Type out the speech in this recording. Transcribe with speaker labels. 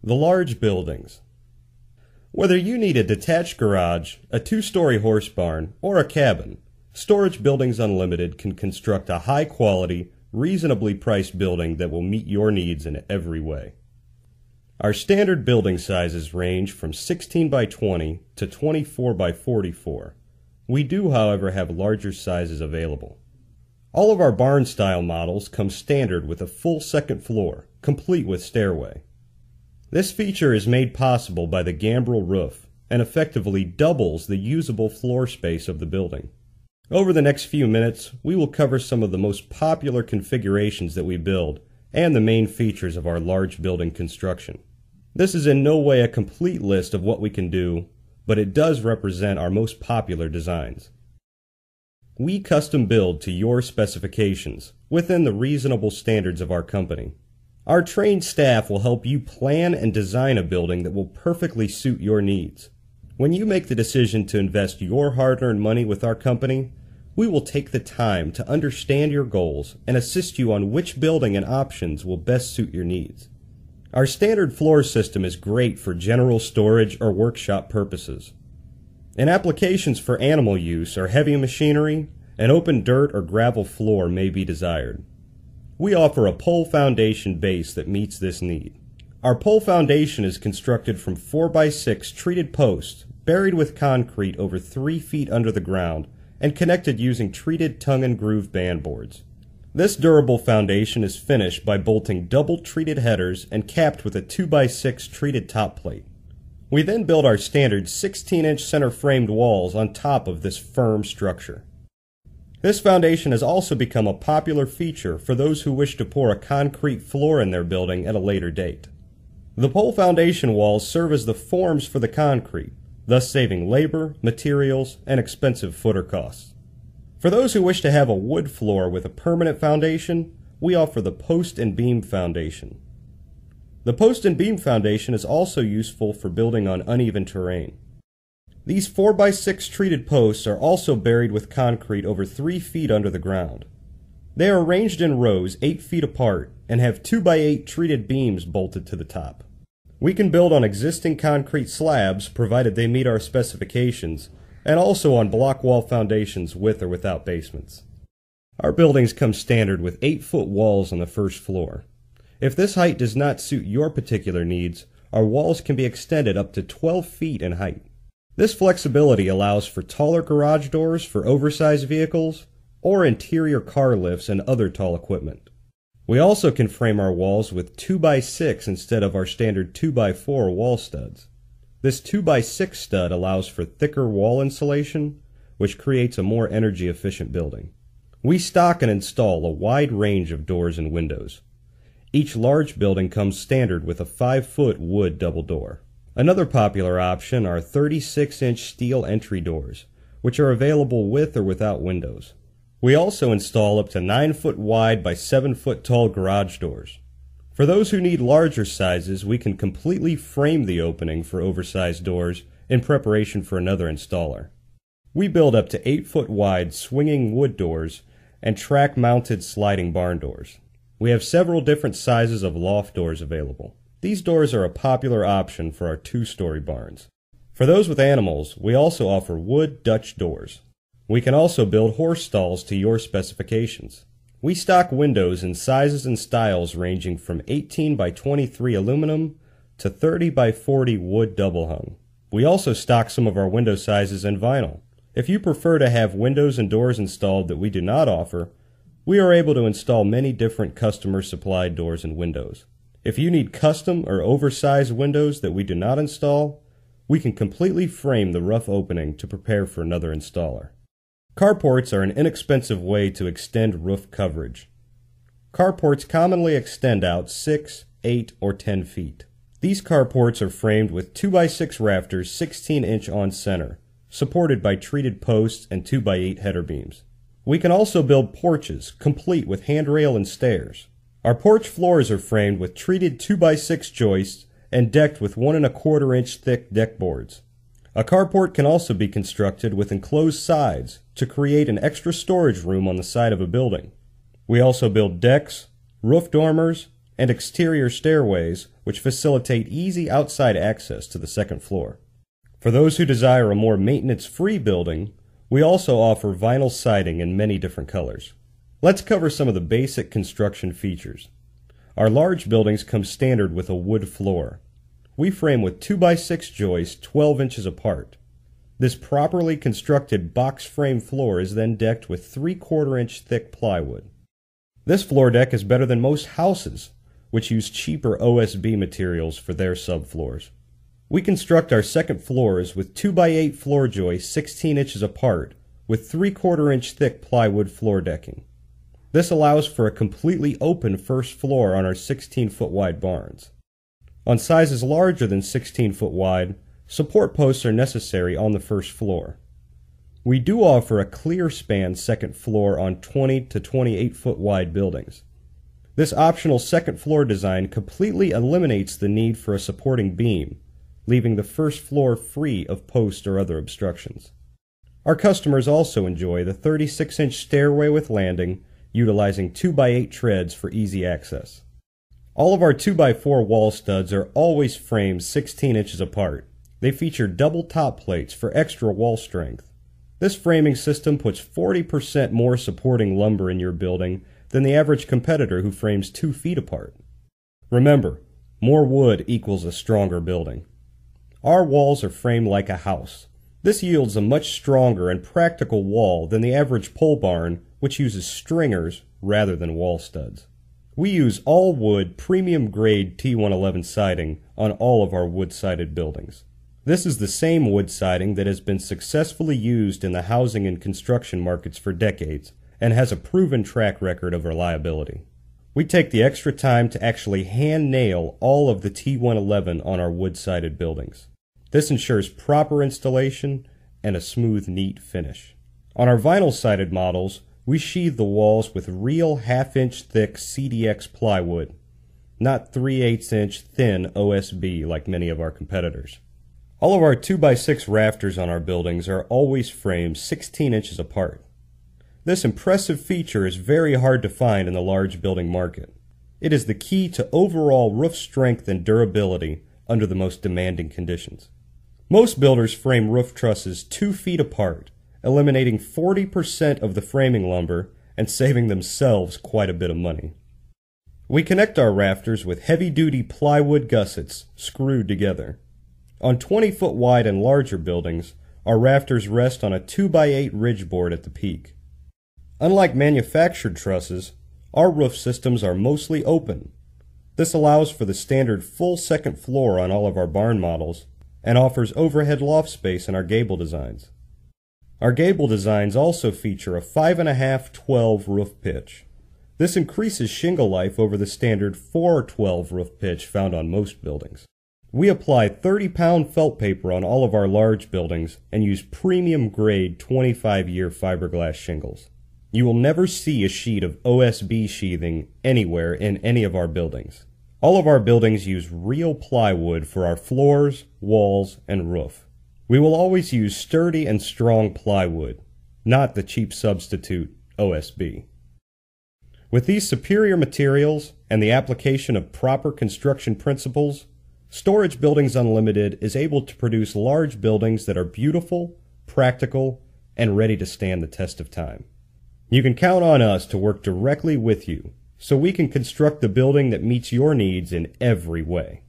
Speaker 1: The large buildings. Whether you need a detached garage, a two-story horse barn, or a cabin, Storage Buildings Unlimited can construct a high-quality, reasonably priced building that will meet your needs in every way. Our standard building sizes range from 16 by 20 to 24 by 44. We do, however, have larger sizes available. All of our barn-style models come standard with a full second floor, complete with stairway. This feature is made possible by the gambrel roof and effectively doubles the usable floor space of the building. Over the next few minutes, we will cover some of the most popular configurations that we build and the main features of our large building construction. This is in no way a complete list of what we can do, but it does represent our most popular designs. We custom build to your specifications within the reasonable standards of our company. Our trained staff will help you plan and design a building that will perfectly suit your needs. When you make the decision to invest your hard-earned money with our company, we will take the time to understand your goals and assist you on which building and options will best suit your needs. Our standard floor system is great for general storage or workshop purposes. In applications for animal use or heavy machinery, an open dirt or gravel floor may be desired. We offer a pole foundation base that meets this need. Our pole foundation is constructed from 4x6 treated posts buried with concrete over 3 feet under the ground and connected using treated tongue and groove band boards. This durable foundation is finished by bolting double treated headers and capped with a 2x6 treated top plate. We then build our standard 16-inch center framed walls on top of this firm structure. This foundation has also become a popular feature for those who wish to pour a concrete floor in their building at a later date. The pole foundation walls serve as the forms for the concrete, thus saving labor, materials, and expensive footer costs. For those who wish to have a wood floor with a permanent foundation, we offer the post and beam foundation. The post and beam foundation is also useful for building on uneven terrain. These 4x6 treated posts are also buried with concrete over 3 feet under the ground. They are arranged in rows 8 feet apart and have 2x8 treated beams bolted to the top. We can build on existing concrete slabs provided they meet our specifications, and also on block wall foundations with or without basements. Our buildings come standard with 8-foot walls on the first floor. If this height does not suit your particular needs, our walls can be extended up to 12 feet in height. This flexibility allows for taller garage doors for oversized vehicles or interior car lifts and other tall equipment. We also can frame our walls with 2x6 instead of our standard 2x4 wall studs. This 2x6 stud allows for thicker wall insulation, which creates a more energy efficient building. We stock and install a wide range of doors and windows. Each large building comes standard with a 5-foot wood double door. Another popular option are 36-inch steel entry doors, which are available with or without windows. We also install up to 9-foot wide by 7-foot tall garage doors. For those who need larger sizes, we can completely frame the opening for oversized doors in preparation for another installer. We build up to 8-foot wide swinging wood doors and track-mounted sliding barn doors. We have several different sizes of loft doors available. These doors are a popular option for our 2-story barns. For those with animals, we also offer wood Dutch doors. We can also build horse stalls to your specifications. We stock windows in sizes and styles ranging from 18 by 23 aluminum to 30 by 40 wood double hung. We also stock some of our window sizes in vinyl. If you prefer to have windows and doors installed that we do not offer, we are able to install many different customer supplied doors and windows. If you need custom or oversized windows that we do not install, we can completely frame the rough opening to prepare for another installer. Carports are an inexpensive way to extend roof coverage. Carports commonly extend out 6, 8, or 10 feet. These carports are framed with 2x6 rafters 16-inch on center, supported by treated posts and 2x8 header beams. We can also build porches, complete with handrail and stairs. Our porch floors are framed with treated 2x6 joists and decked with 1 1/4 inch thick deck boards. A carport can also be constructed with enclosed sides to create an extra storage room on the side of a building. We also build decks, roof dormers, and exterior stairways which facilitate easy outside access to the second floor. For those who desire a more maintenance-free building, we also offer vinyl siding in many different colors. Let's cover some of the basic construction features. Our large buildings come standard with a wood floor. We frame with 2x6 joists 12 inches apart. This properly constructed box frame floor is then decked with 3/4 inch thick plywood. This floor deck is better than most houses, which use cheaper OSB materials for their subfloors. We construct our second floors with 2x8 floor joists 16 inches apart with 3/4 inch thick plywood floor decking. This allows for a completely open first floor on our 16-foot wide barns. On sizes larger than 16 foot wide, support posts are necessary on the first floor. We do offer a clear span second floor on 20 to 28 foot wide buildings. This optional second floor design completely eliminates the need for a supporting beam, leaving the first floor free of posts or other obstructions. Our customers also enjoy the 36-inch stairway with landing, utilizing 2x8 treads for easy access. All of our 2x4 wall studs are always framed 16 inches apart. They feature double top plates for extra wall strength. This framing system puts 40% more supporting lumber in your building than the average competitor who frames 2 feet apart. Remember, more wood equals a stronger building. Our walls are framed like a house. This yields a much stronger and practical wall than the average pole barn, which uses stringers rather than wall studs. We use all wood premium grade T111 siding on all of our wood-sided buildings. This is the same wood siding that has been successfully used in the housing and construction markets for decades and has a proven track record of reliability. We take the extra time to actually hand nail all of the T111 on our wood-sided buildings. This ensures proper installation and a smooth, neat finish. On our vinyl-sided models, we sheathe the walls with real half-inch thick CDX plywood, not 3/8 inch thin OSB like many of our competitors. All of our 2x6 rafters on our buildings are always framed 16 inches apart. This impressive feature is very hard to find in the large building market. It is the key to overall roof strength and durability under the most demanding conditions. Most builders frame roof trusses 2 feet apart, eliminating 40% of the framing lumber and saving themselves quite a bit of money. We connect our rafters with heavy-duty plywood gussets screwed together. On 20-foot wide and larger buildings, our rafters rest on a 2x8 ridge board at the peak. Unlike manufactured trusses, our roof systems are mostly open. This allows for the standard full second floor on all of our barn models and offers overhead loft space in our gable designs. Our gable designs also feature a 5.5/12 roof pitch. This increases shingle life over the standard 4/12 roof pitch found on most buildings. We apply 30-pound felt paper on all of our large buildings and use premium grade 25-year fiberglass shingles. You will never see a sheet of OSB sheathing anywhere in any of our buildings. All of our buildings use real plywood for our floors, walls, and roof. We will always use sturdy and strong plywood, not the cheap substitute OSB. With these superior materials and the application of proper construction principles, Storage Buildings Unlimited is able to produce large buildings that are beautiful, practical, and ready to stand the test of time. You can count on us to work directly with you so we can construct the building that meets your needs in every way.